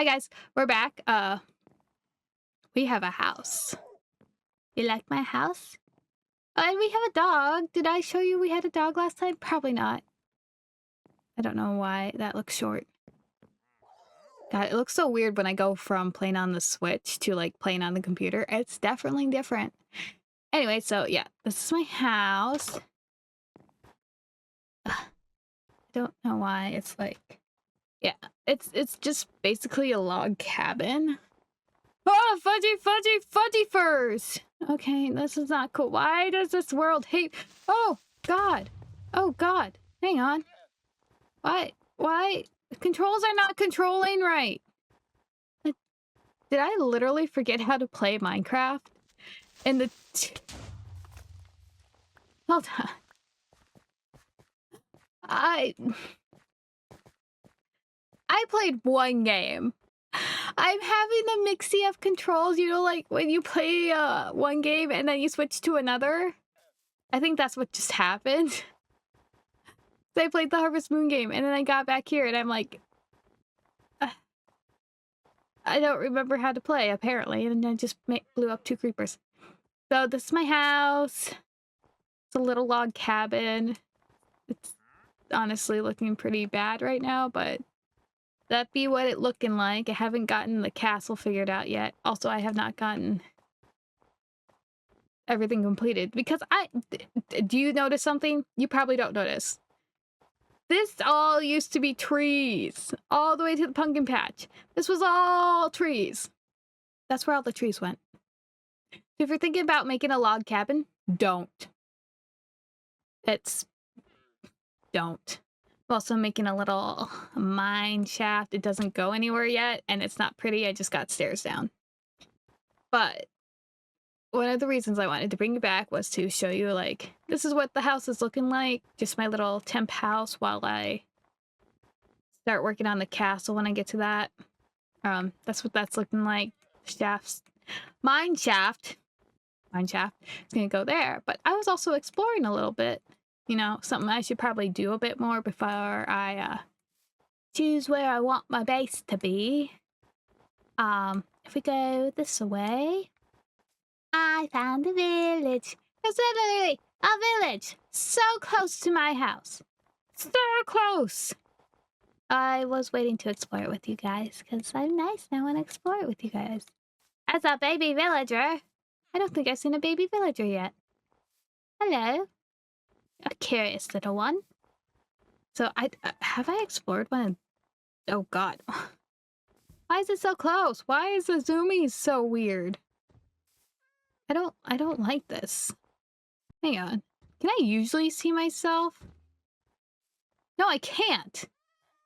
Hi guys, we're back. We have a house. You like my house? And we have a dog. Did I show you we had a dog last time? Probably not. I don't know why that looks short. God, it looks so weird when I go from playing on the Switch to like playing on the computer. It's definitely different. Anyway, so yeah, this is my house. I don't know why it's like, yeah, it's just basically a log cabin. Oh, fudgy furs! Okay, this is not cool. Why does this world hate— Oh, God! Oh, God! Hang on. Why? Controls are not controlling right! Did I literally forget how to play Minecraft? And the— Hold on. I played one game. I'm having the mixy of controls, you know, like when you play one game and then you switch to another. I think that's what just happened. So I played the Harvest Moon game and then I got back here and I'm like, I don't remember how to play apparently, and I just blew up 2 creepers. So this is my house. It's a little log cabin. It's honestly looking pretty bad right now, but that be what it looking like. I haven't gotten the castle figured out yet. Also, I have not gotten everything completed because do you notice something? You probably don't notice. This all used to be trees all the way to the pumpkin patch. This was all trees. That's where all the trees went. If you're thinking about making a log cabin, don't. Don't. I'm also making a little mine shaft. It doesn't go anywhere yet, and it's not pretty. I just got stairs down. But one of the reasons I wanted to bring you back was to show you, like, this is what the house is looking like. Just my little temp house while I start working on the castle when I get to that. That's what that's looking like. Shafts. Mine shaft. It's gonna go there. But I was also exploring a little bit. You know, something I should probably do a bit more before I choose where I want my base to be. If we go this way, I found a village. It's literally a village so close to my house. So close. I was waiting to explore it with you guys because I'm nice and I want to explore it with you guys. As a baby villager, I don't think I've seen a baby villager yet. Hello. A curious little one. So have I explored one? Oh God. Why is it so close? Why is the zoomies so weird? I don't like this. Hang on. Can I usually see myself? No, I can't.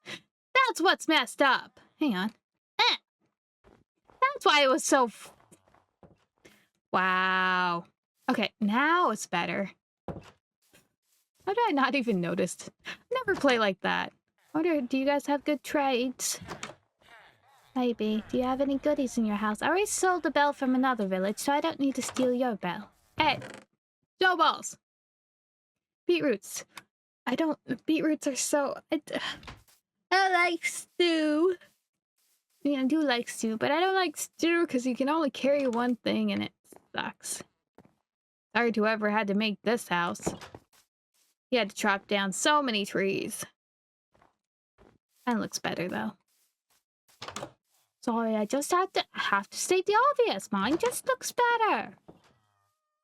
That's what's messed up. Hang on. That's why it was so wow. Okay, now it's better. How did I not even notice? Never play like that. I wonder, do you guys have good trades? Maybe. Do you have any goodies in your house? I already sold the bell from another village, so I don't need to steal your bell. Hey! Snowballs! Beetroots. Beetroots are so— I like stew. I mean, I do like stew, but I don't like stew because you can only carry one thing and it sucks. Sorry to whoever had to make this house. He had to chop down so many trees. That looks better though. Sorry, I just have to state the obvious. Mine just looks better.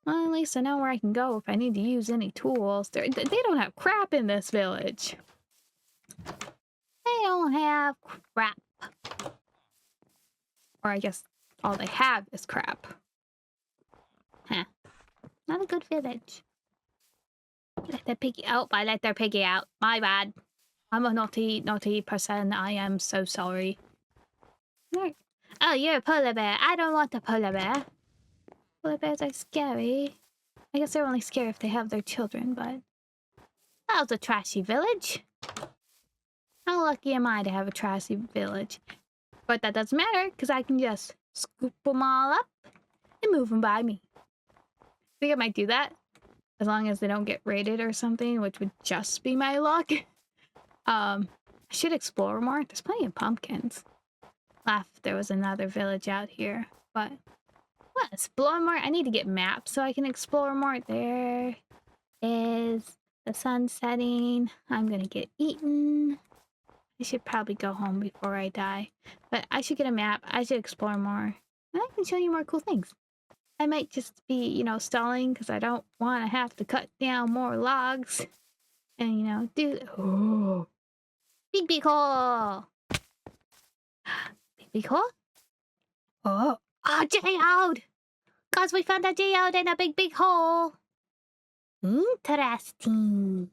Well, at least I know where I can go if I need to use any tools. They don't have crap in this village. They don't have crap. Or I guess all they have is crap. Huh. Not a good village. Let their piggy out. I let their piggy out. My bad. I'm a naughty person. I am so sorry. Oh, you're a polar bear. I don't want a polar bear. Polar bears are scary. I guess they're only scary if they have their children, but that was a trashy village. How lucky am I to have a trashy village? But that doesn't matter, because I can just scoop them all up and move them by me. I think I might do that, as long as they don't get raided or something, which would just be my luck. I should explore more. There's plenty of pumpkins. left, there was another village out here. But what? Explore more? I need to get maps so I can explore more. There is the sun setting. I'm gonna get eaten. I should probably go home before I die. But I should get a map. I should explore more. And I can show you more cool things. I might just be, stalling because I don't want to have to cut down more logs. And, do... Oh! Big hole! Big hole? Oh! Oh, geode! Because we found a geode in a big hole! Interesting.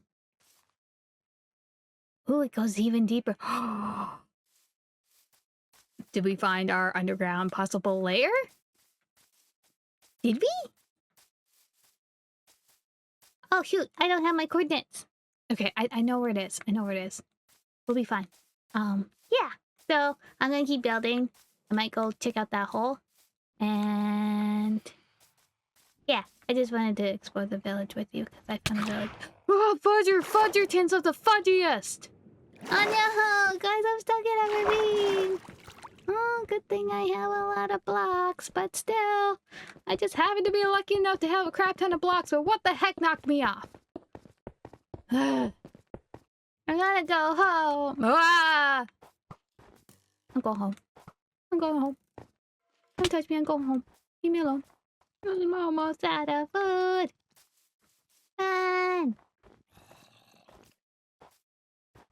Oh, it goes even deeper. Did we find our underground possible lair? Did we? Oh, shoot. I don't have my coordinates. Okay, I know where it is. I know where it is. We'll be fine. Yeah. So, I'm gonna keep building. I might go check out that hole. And... yeah, I just wanted to explore the village with you because I found the village. Oh, Fudgertons of the fudgiest! Oh no, guys, I'm stuck in everything! Oh, good thing I have a lot of blocks, but still, I just happened to be lucky enough to have a crap ton of blocks, but what the heck knocked me off? I'm gonna go home. Ah! I'm going home. I'm going home. Don't touch me, I'm going home. Leave me alone. I'm almost out of food. Fine.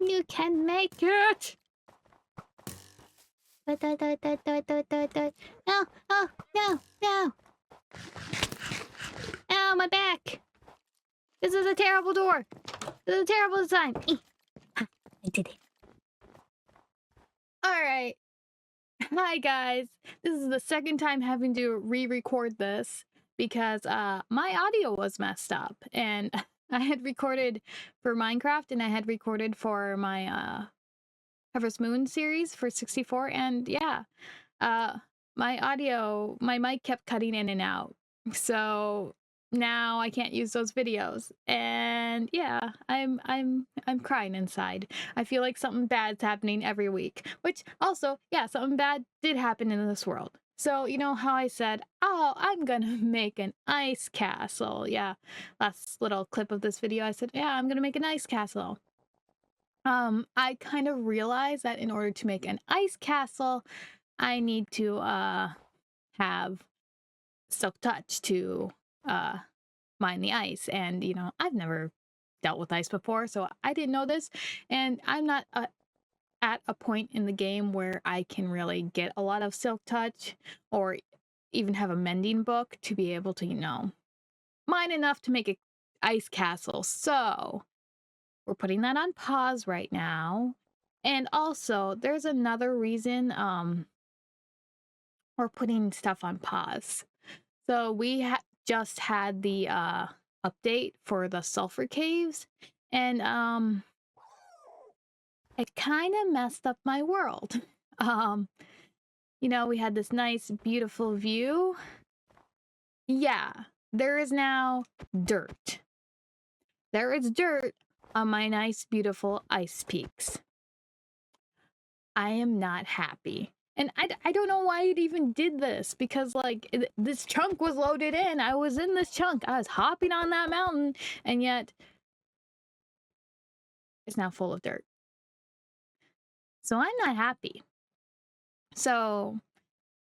You can make it. No, oh, no, no. Ow, my back. This is a terrible door. This is a terrible design. I did it. All right. Hi, guys. This is the second time having to re-record this because my audio was messed up. And I had recorded for Minecraft and I had recorded for my Harvest Moon series for 64. And yeah, my mic kept cutting in and out. So now I can't use those videos. And yeah, I'm crying inside. I feel like something bad's happening every week. Which also, yeah, something bad did happen in this world. So, you know how I said, oh, I'm gonna make an ice castle. Yeah, last little clip of this video, I said, yeah, I'm gonna make an ice castle. I kind of realized that in order to make an ice castle, I need to have Silk Touch to mine the ice. And I've never dealt with ice before, so I didn't know this, and I'm not at a point in the game where I can really get a lot of Silk Touch or even have a mending book to be able to mine enough to make an ice castle. So we're putting that on pause right now. And also there's another reason we're putting stuff on pause. So we just had the update for the sulfur caves, and it kind of messed up my world. We had this nice beautiful view. Yeah, there is now dirt. There is dirt on my nice beautiful ice peaks. I am not happy. And I don't know why it even did this, because like this chunk was loaded in. I was in this chunk. I was hopping on that mountain, and yet it's now full of dirt. So I'm not happy. So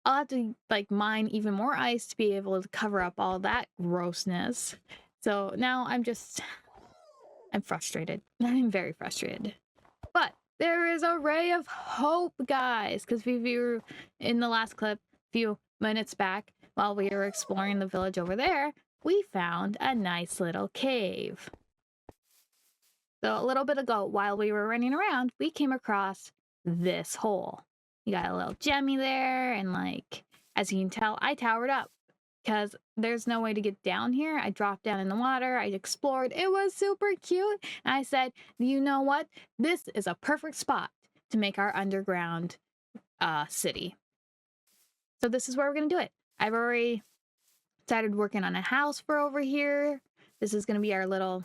I'll have to like mine even more ice to be able to cover up all that grossness. So now I'm frustrated. I'm very frustrated. But there is a ray of hope, guys, because we were in the last clip a few minutes back while we were exploring the village over there, we found a nice little cave. So a little bit ago, while we were running around, we came across this hole. You got a little gemmy there, and like, as you can tell, I towered up because there's no way to get down here. I dropped down in the water, I explored, it was super cute, and I said, you know what? This is a perfect spot to make our underground city. So this is where we're gonna do it. I've already started working on a house for over here. This is gonna be our little,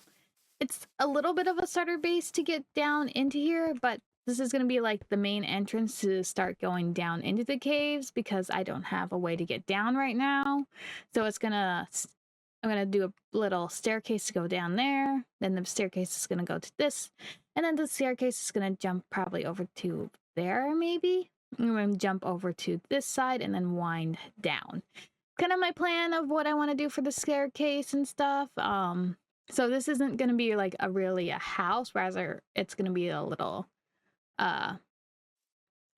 it's a little bit of a starter base to get down into here, but this is going to be like the main entrance to start going down into the caves because I don't have a way to get down right now. So I'm going to do a little staircase to go down there. Then the staircase is going to go to this. And then the staircase is going to jump probably over to there, maybe. I'm going to jump over to this side and then wind down. Kind of my plan of what I want to do for the staircase and stuff. So this isn't going to be like really a house, rather it's going to be a little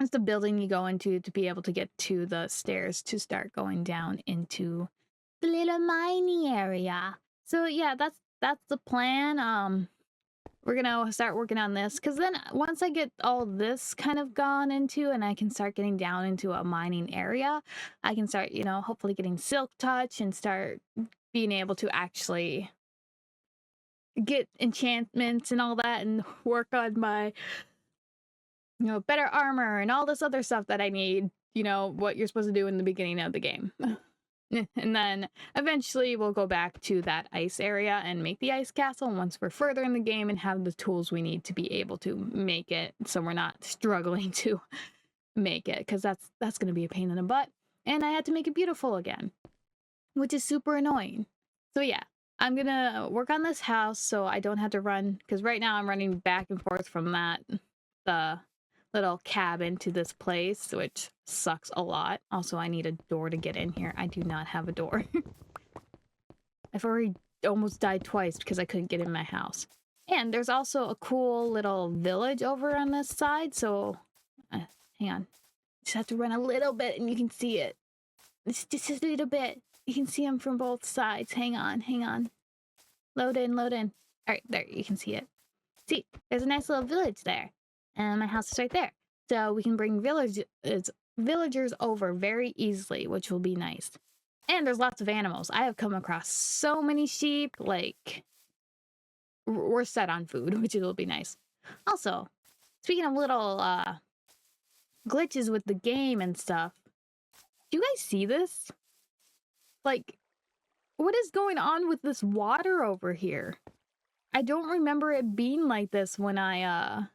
it's the building you go into to be able to get to the stairs to start going down into the little mining area. So yeah, that's the plan. We're gonna start working on this because then once I get all this kind of gone into and I can start getting down into a mining area, I can start, you know, hopefully getting silk touch and start being able to actually get enchantments and all that and work on my, you know, better armor and all this other stuff that I need, you know, what you're supposed to do in the beginning of the game. And then eventually we'll go back to that ice area and make the ice castle once we're further in the game and have the tools we need to be able to make it, so we're not struggling to make it, because that's going to be a pain in the butt. And I had to make it beautiful again, which is super annoying. So yeah, I'm gonna work on this house so I don't have to run, because right now I'm running back and forth from the little cabin to this place, which sucks a lot. Also, I need a door to get in here. I do not have a door. I've already almost died twice because I couldn't get in my house. And there's also a cool little village over on this side, so hang on. Just have to run a little bit and you can see it. It's just a little bit. You can see them from both sides. Hang on, hang on. Load in, load in. All right, there, you can see it. See, there's a nice little village there. And my house is right there. So we can bring villagers over very easily, which will be nice. And there's lots of animals. I have come across so many sheep, like, we're set on food, which will be nice. Also, speaking of little glitches with the game and stuff, do you guys see this? Like, what is going on with this water over here? I don't remember it being like this when I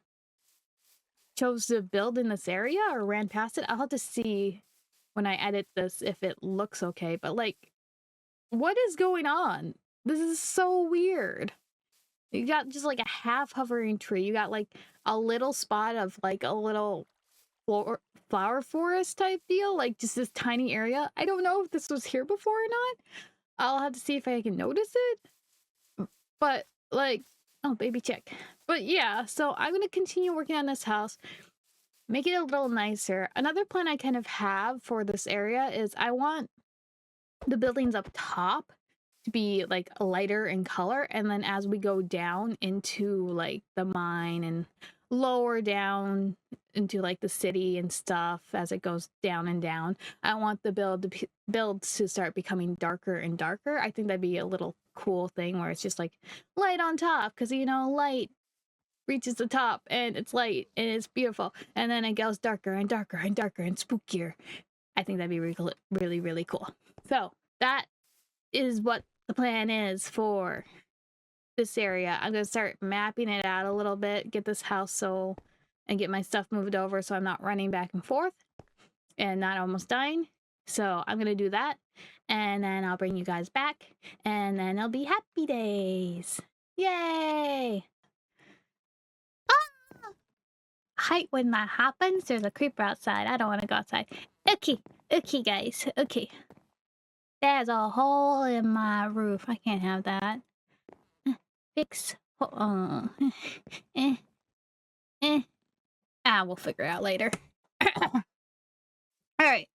chose to build in this area or ran past it. I'll have to see when I edit this if it looks okay, but like, what is going on? This is so weird. You got just like a half hovering tree. You got like a little spot of like a little flower forest type deal, like just this tiny area. I don't know if this was here before or not. I'll have to see if I can notice it. But like, oh, baby chick. But yeah, so I'm going to continue working on this house, make it a little nicer. Another plan I kind of have for this area is I want the buildings up top to be like lighter in color, and then as we go down into like the mine and lower down into like the city and stuff, as it goes down and down, I want the builds to start becoming darker and darker. I think that'd be a little cool thing where it's just like light on top, because you know, light reaches the top and it's light and it's beautiful, and then it goes darker and darker and darker and spookier. I think that'd be really, really cool. So that is what the plan is for this area. I'm gonna start mapping it out a little bit, get this house and get my stuff moved over so I'm not running back and forth and not almost dying. So I'm gonna do that, and then I'll bring you guys back, and then it'll be happy days. Yay! Ah! Height when that happens, there's a creeper outside. I don't want to go outside. Okay, guys. Okay. There's a hole in my roof. I can't have that. Fix. Oh. We'll figure it out later. Alright.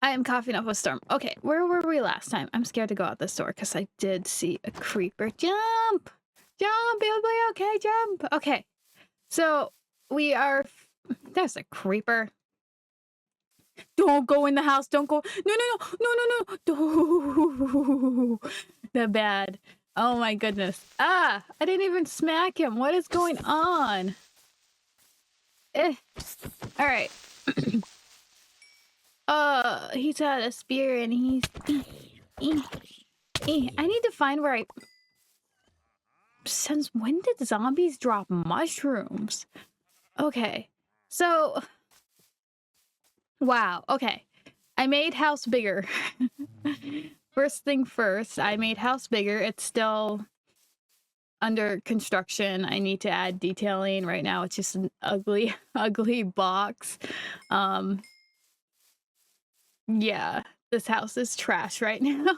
I am coughing up a storm. Okay, where were we last time? I'm scared to go out this door because I did see a creeper. Jump! Jump! It'll be okay, jump! Okay. So, we are... There's a creeper. Don't go in the house. Don't go. No. Don't. The bad. Oh my goodness. I didn't even smack him. What is going on? All right. He's got a spear and he's... I need to find where since when did zombies drop mushrooms? Okay. So, wow. Okay. I made house bigger. First thing first, I made house bigger. It's still under construction. I need to add detailing. Right now it's just an ugly ugly box. Yeah, this house is trash right now.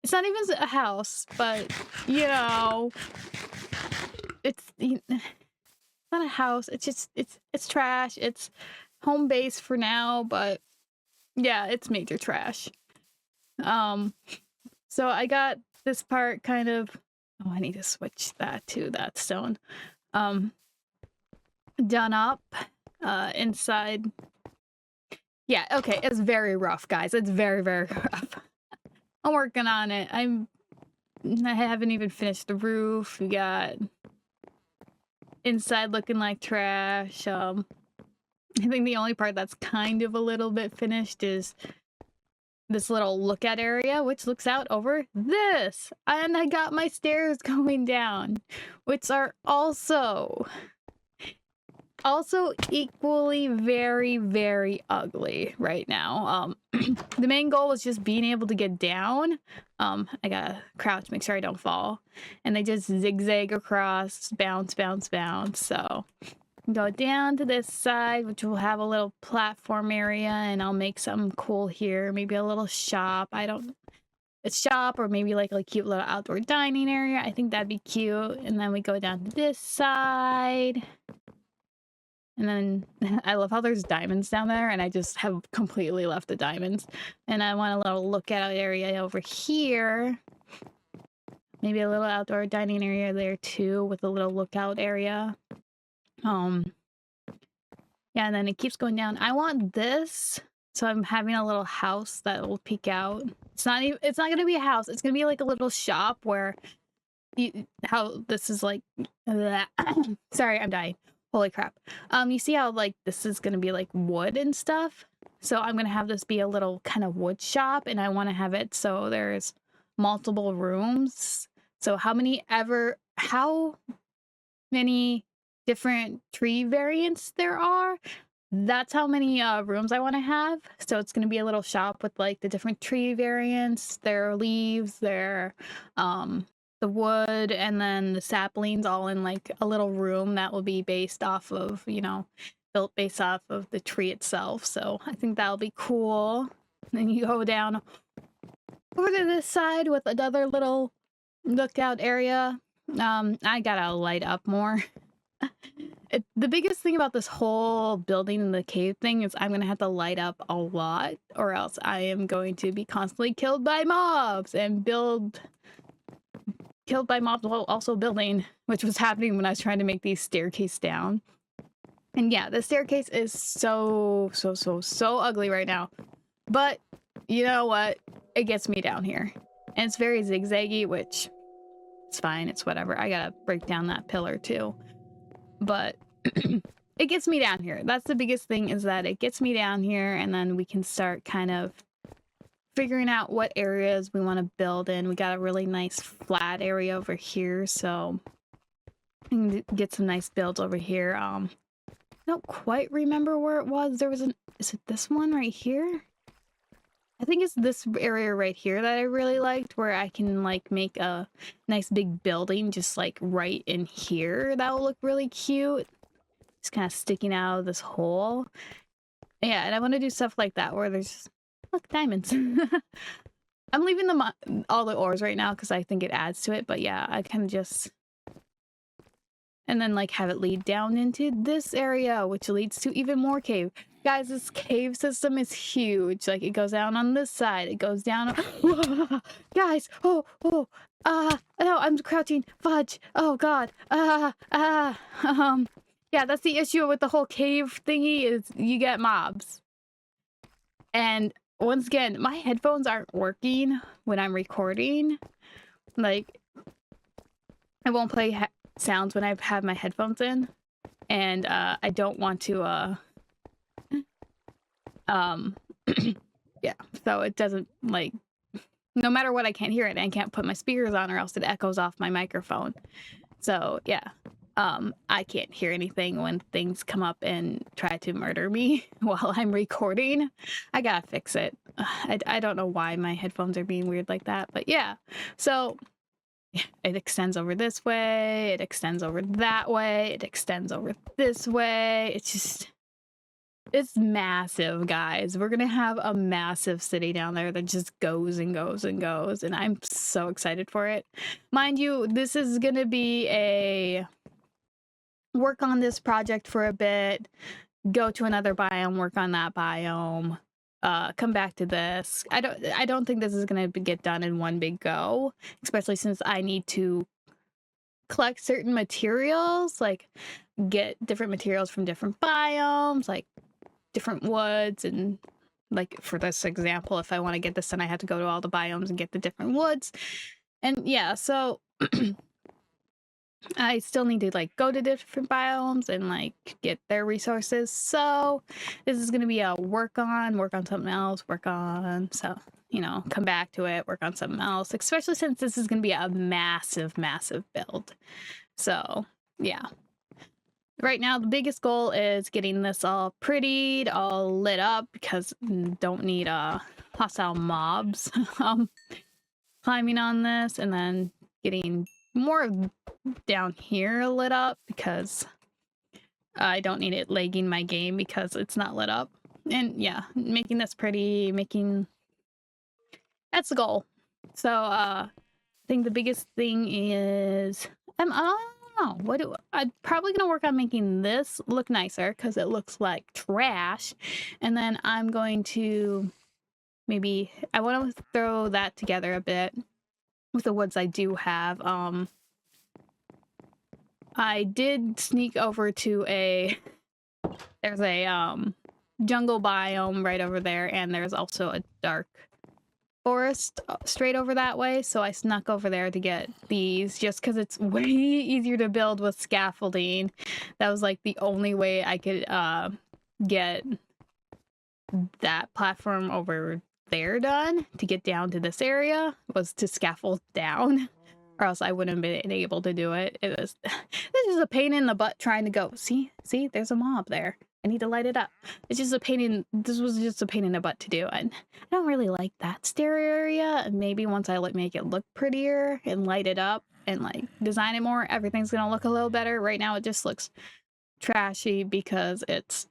It's not even a house, but you know, it's not a house. It's just it's trash. It's home base for now, but yeah, it's major trash. So I got this part kind of, oh, I need to switch that to that stone. Done up inside. Yeah, okay, it's very rough, guys. It's very, very rough. I'm working on it. I haven't even finished the roof. We got inside looking like trash. I think the only part that's kind of a little bit finished is this little lookout area, which looks out over this. And I got my stairs going down, which are also equally very, very ugly right now. The main goal was just being able to get down. I gotta crouch, make sure I don't fall. And they just zigzag across, bounce, bounce, bounce. So go down to this side, which will have a little platform area, and I'll make something cool here. Maybe a little shop. It's shop, or maybe like a cute little outdoor dining area. I think that'd be cute. And then we go down to this side. And then I love how there's diamonds down there, and I just have completely left the diamonds. And I want a little lookout area over here. Maybe a little outdoor dining area there too, with a little lookout area. Yeah, and then it keeps going down. I want this, so I'm having a little house that will peek out. It's not gonna be a house. It's gonna be like a little shop where how this is like. Sorry, I'm dying. Holy crap. You see how like this is gonna be like wood and stuff? So I'm gonna have this be a little kind of wood shop, and I want to have it so there's multiple rooms. So how many different tree variants there are, that's how many rooms I want to have. So it's going to be a little shop with like the different tree variants, their leaves, their the wood, and then the saplings all in like a little room that will be based off of, built based off of the tree itself. So I think that'll be cool. Then you go down over to this side with another little lookout area. I gotta light up more. The biggest thing about this whole building and the cave thing is I'm going to have to light up a lot, or else I am going to be constantly killed by mobs and killed by mobs while also building, which was happening when I was trying to make these staircase down. And yeah, the staircase is so ugly right now. But you know what? It gets me down here. And it's very zigzaggy, which it's fine. It's whatever. I gotta break down that pillar too. But it gets me down here. That's the biggest thing, is that it gets me down here, and then we can start kind of figuring out what areas we want to build in. We got a really nice flat area over here, so we can get some nice builds over here. I don't quite remember where it was. There was is it this one right here? I think it's this area right here that I really liked, where I can like make a nice big building just like right in here. That will look really cute. Just kind of sticking out of this hole. Yeah, and I want to do stuff like that where there's, look, diamonds. I'm leaving them all the ores right now because I think it adds to it, but yeah, I can just, and then like have it lead down into this area, which leads to even more cave. Guys, this cave system is huge. Like, it goes down on this side. It goes down. Guys, no, I'm crouching. Fudge. Oh, God. Yeah, that's the issue with the whole cave thingy, is you get mobs. And once again, my headphones aren't working when I'm recording. Like, I won't play sounds when I have my headphones in. And I don't want to... yeah, so it doesn't like no matter what, I can't hear it. I can't put my speakers on or else it echoes off my microphone. So yeah, I can't hear anything when things come up and try to murder me while I'm recording. I gotta fix it. I don't know why my headphones are being weird like that, but yeah. So it extends over this way, it extends over that way, it extends over this way. It's massive, guys. We're gonna have a massive city down there that just goes and goes and goes, and I'm so excited for it. Mind you, this is gonna be a work on this project for a bit, go to another biome, work on that biome, come back to this. I don't think this is gonna get done in one big go, especially since I need to collect certain materials, like get different materials from different biomes, like different woods. And like for this example, if I want to get this, then I have to go to all the biomes and get the different woods. And yeah, so I still need to like go to different biomes and like get their resources. So this is gonna be a work on something else, so you know, come back to it, work on something else, especially since this is gonna be a massive build. So yeah. Right now, the biggest goal is getting this all prettied, all lit up, because don't need hostile mobs climbing on this, and then getting more down here lit up, because I don't need it lagging my game because it's not lit up. And yeah, making this pretty, that's the goal. So I think the biggest thing is I'm probably gonna work on making this look nicer because it looks like trash, and then I'm going to I want to throw that together a bit with the woods I do have. I did sneak over to there's a jungle biome right over there, and there's also a dark forest straight over that way, so I snuck over there to get these just because it's way easier to build with scaffolding. That was like the only way I could get that platform over there done to get down to this area, was to scaffold down, or else I wouldn't have been able to do it. This is a pain in the butt trying to go. See, there's a mob there. I need to light it up. This was just a pain in the butt to do. And I don't really like that stair area. Maybe once I make it look prettier and light it up and like design it more, everything's gonna look a little better. Right now it just looks trashy because it's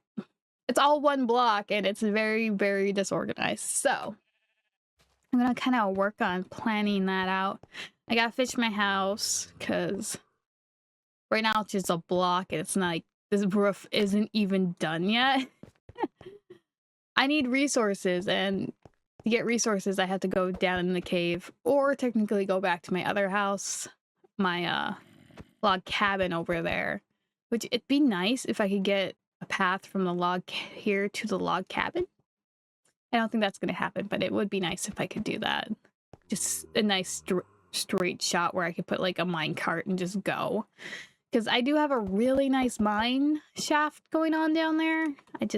all one block and it's very disorganized. So I'm gonna kind of work on planning that out. I gotta fix my house because right now it's just a block and it's not like this roof isn't even done yet. I need resources, and to get resources I have to go down in the cave, or technically go back to my other house, my log cabin over there, which it'd be nice if I could get a path from the log here to the log cabin. I don't think that's gonna happen, but it would be nice if I could do that. Just a nice straight shot where I could put like a mine cart and just go. Because I do have a really nice mine shaft going on down there. It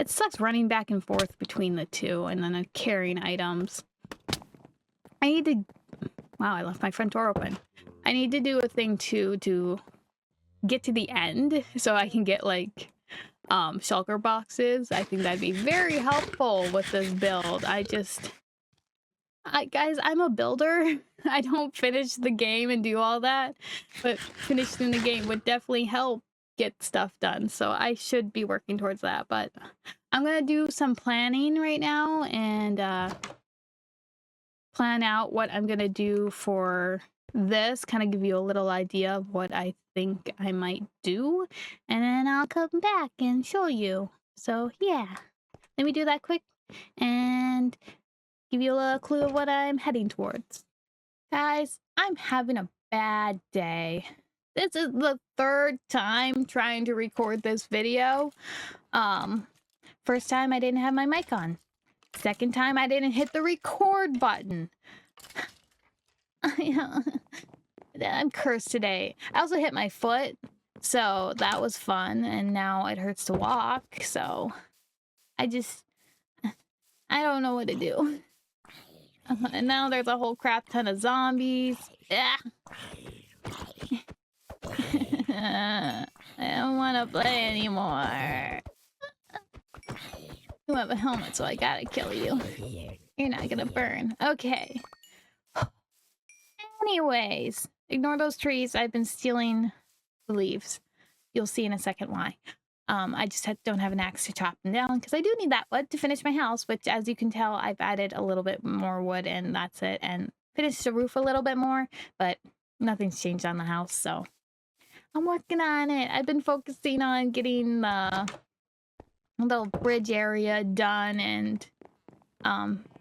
sucks running back and forth between the two and then carrying items. Wow, I left my front door open. I need to do a thing too to get to the end so I can get like shulker boxes. I think that'd be very helpful with this build. Guys, I'm a builder. I don't finish the game and do all that, but finishing the game would definitely help get stuff done. So I should be working towards that, but I'm gonna do some planning right now and plan out what I'm gonna do for this, kind of give you a little idea of what I think I might do, and then I'll come back and show you. So yeah, let me do that quick and give you a little clue of what I'm heading towards. Guys, I'm having a bad day. This is the third time trying to record this video. First time I didn't have my mic on. Second time I didn't hit the record button. I'm cursed today. I also hit my foot, so that was fun, and now it hurts to walk, so I don't know what to do. And now there's a whole crap ton of zombies. Yeah. I don't want to play anymore. You have a helmet, so I gotta kill you. You're not gonna burn. Okay. Anyways, ignore those trees. I've been stealing the leaves. You'll see in a second why. I just don't have an axe to chop them down because I do need that wood to finish my house, which, as you can tell, I've added a little bit more wood and that's it. And finished the roof a little bit more, but nothing's changed on the house, so I'm working on it. I've been focusing on getting the little bridge area done and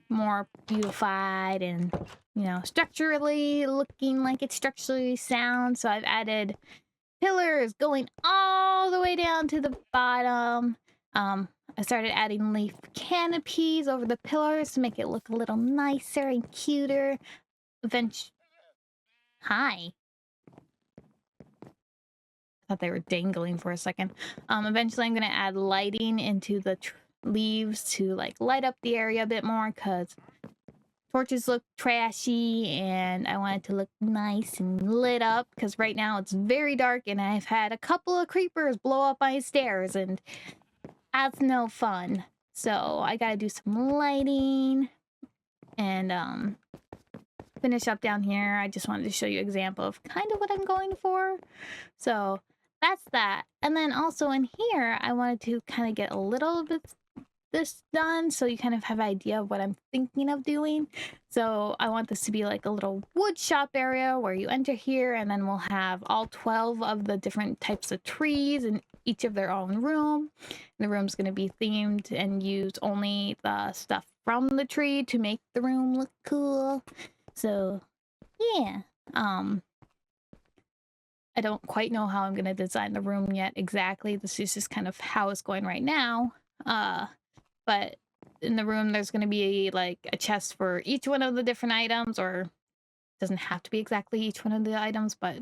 more beautified and, you know, structurally looking like it's structurally sound. So I've added pillars going all the way down to the bottom. I started adding leaf canopies over the pillars to make it look a little nicer and cuter. Hi. I thought they were dangling for a second. Eventually I'm going to add lighting into the leaves to like light up the area a bit more because torches look trashy and I want it to look nice and lit up because right now it's very dark and I've had a couple of creepers blow up my stairs and that's no fun. So I gotta do some lighting and finish up down here. I just wanted to show you an example of kind of what I'm going for. So that's that. And then also in here, I wanted to kind of get a little bit this done so you kind of have an idea of what I'm thinking of doing. So I want this to be like a little wood shop area where you enter here and then we'll have all 12 of the different types of trees in each of their own room. And the room's going to be themed and use only the stuff from the tree to make the room look cool. So yeah, I don't quite know how I'm going to design the room yet exactly. This is just kind of how it's going right now. But in the room, there's going to be like a chest for each one of the different items, or it doesn't have to be exactly each one of the items, but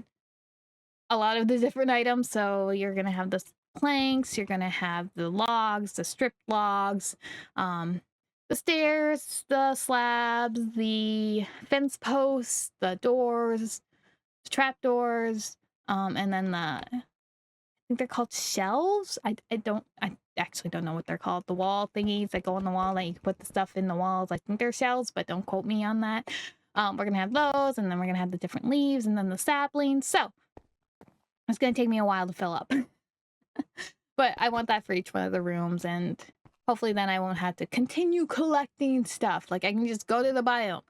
a lot of the different items. So you're going to have the planks, you're going to have the logs, the stripped logs, the stairs, the slabs, the fence posts, the doors, the trap doors, and then I think they're called shelves. I actually don't know what they're called. The wall thingies that go on the wall, that you can put the stuff in the walls. I think they're shelves, but don't quote me on that. We're gonna have those, and then we're gonna have the different leaves, and then the saplings. So it's gonna take me a while to fill up, but I want that for each one of the rooms, and hopefully then I won't have to continue collecting stuff. Like I can just go to the biome,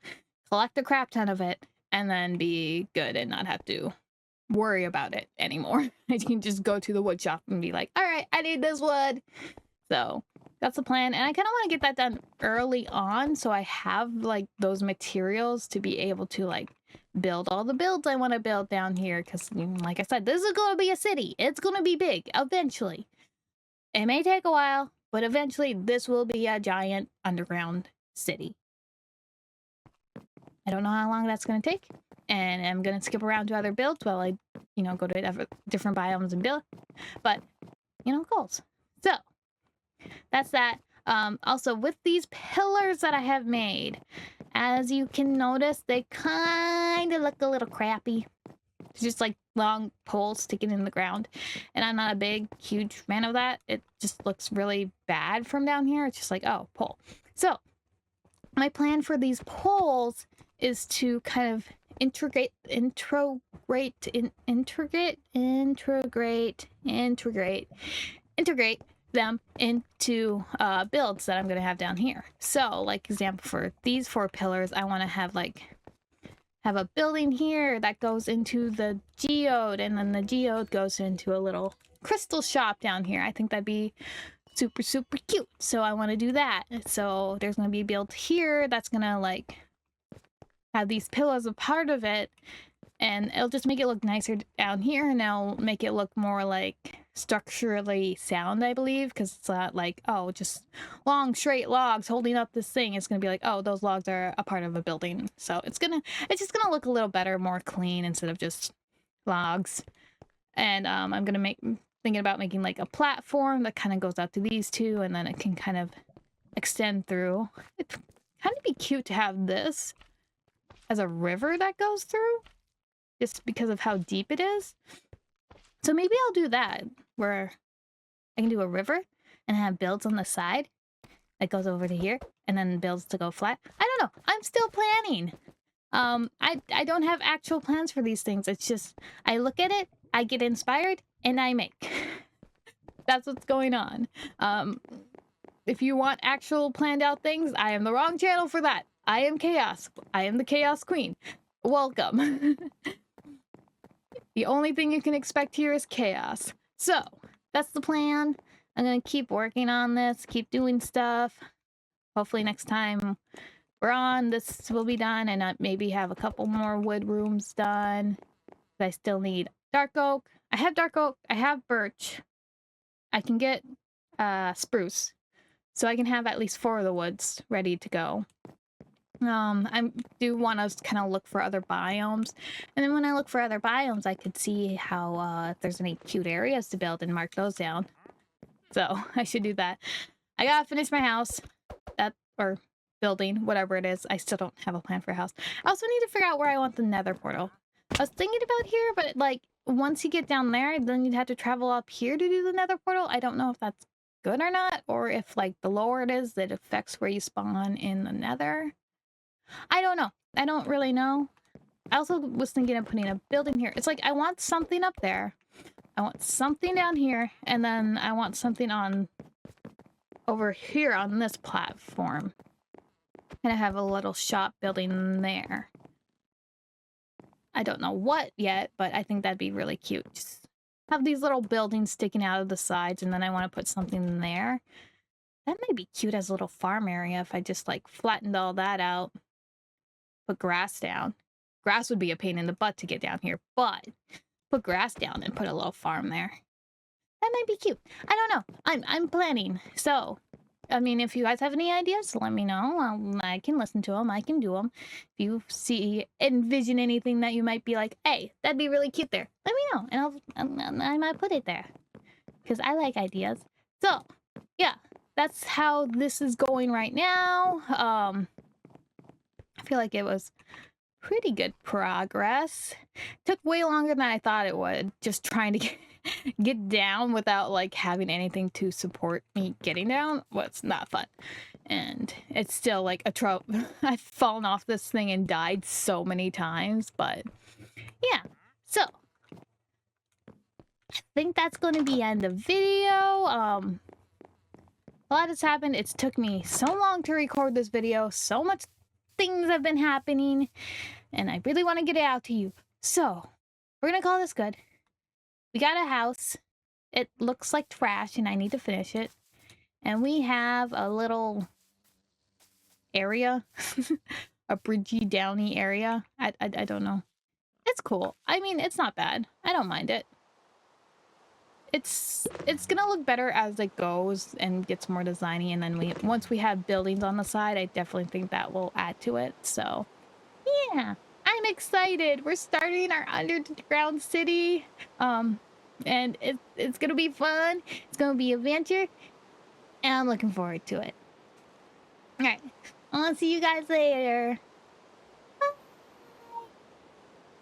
collect a crap ton of it, and then be good and not have to worry about it anymore. I can just go to the wood shop and be like, all right, I need this wood. So that's the plan. And I kind of want to get that done early on so I have like those materials to be able to like build all the builds I want to build down here. Because like I said, this is going to be a city. It's going to be big eventually. It may take a while, but eventually this will be a giant underground city. I don't know how long that's going to take. And I'm going to skip around to other builds while I, you know, go to different biomes and build. But, you know, goals. So, that's that. Also, with these pillars that I have made, as you can notice, they kind of look a little crappy. It's just like long poles sticking in the ground. And I'm not a big, huge fan of that. It just looks really bad from down here. It's just like, oh, pole. So, my plan for these poles is to kind of integrate them into builds that I'm going to have down here. So like example for these 4 pillars, I want to have a building here that goes into the geode, and then the geode goes into a little crystal shop down here. I think that'd be super cute. So I want to do that. So there's going to be a build here that's going to like have these pillars a part of it, and it'll just make it look nicer down here, and it'll make it look more like structurally sound, I believe, because it's not like, oh, just long straight logs holding up this thing. It's gonna be like, oh, those logs are a part of a building. So it's just gonna look a little better, more clean instead of just logs. And I'm thinking about making like a platform that kind of goes out to these two, and then it can kind of extend through. It kind of be cute to have this as a river that goes through, just because of how deep it is. So maybe I'll do that, where I can do a river and have builds on the side that goes over to here, and then builds to go flat. I don't know. I'm still planning. I don't have actual plans for these things. It's just I look at it, I get inspired, and I make. That's what's going on. If you want actual planned out things, I am the wrong channel for that. I am Chaos. I am the Chaos Queen. Welcome. The only thing you can expect here is chaos. So, that's the plan. I'm gonna keep working on this, keep doing stuff. Hopefully next time we're on, this will be done, and maybe have a couple more wood rooms done. I still need dark oak. I have dark oak. I have birch. I can get spruce. So I can have at least 4 of the woods ready to go. I do want to kind of look for other biomes. And then when I look for other biomes, I could see how if there's any cute areas to build and mark those down. So I should do that. I gotta finish my house. Or building, whatever it is. I still don't have a plan for a house. I also need to figure out where I want the nether portal. I was thinking about here, but like once you get down there, then you'd have to travel up here to do the nether portal. I don't know if that's good or not, or if like the lower it is, that affects where you spawn in the nether. I don't know. I don't really know. I also was thinking of putting a building here. It's like I want something up there. I want something down here, and then I want something on over here on this platform. And I have a little shop building there. I don't know what yet, but I think that'd be really cute. Just have these little buildings sticking out of the sides, and then I want to put something in there. That might be cute as a little farm area if I just like flattened all that out. Put grass down. Grass would be a pain in the butt to get down here, but put grass down and put a little farm there. That might be cute. I don't know. I'm planning. So, I mean, if you guys have any ideas, let me know. I can listen to them. I can do them. If you envision anything that you might be like, hey, that'd be really cute there, let me know, and I might put it there because I like ideas. So, yeah, that's how this is going right now. I feel like it was pretty good progress. Took way longer than I thought it would, just trying to get down without like having anything to support me getting down was not fun. And it's still like a trope. I've fallen off this thing and died so many times, but yeah. So I think that's going to be the end of video. A lot has happened. It's took me so long to record this video. So much things have been happening, and I really want to get it out to you. So we're gonna call this good. We got a house. It looks like trash, and I need to finish it. And we have a little area, a bridgy downy area. I don't know. It's cool. I mean, it's not bad. I don't mind it. It's gonna look better as it goes and gets more designy, and then once we have buildings on the side, I definitely think that will add to it. So yeah, I'm excited. We're starting our underground city, and it's gonna be fun. It's gonna be adventure, and I'm looking forward to it. All right, I'll see you guys later.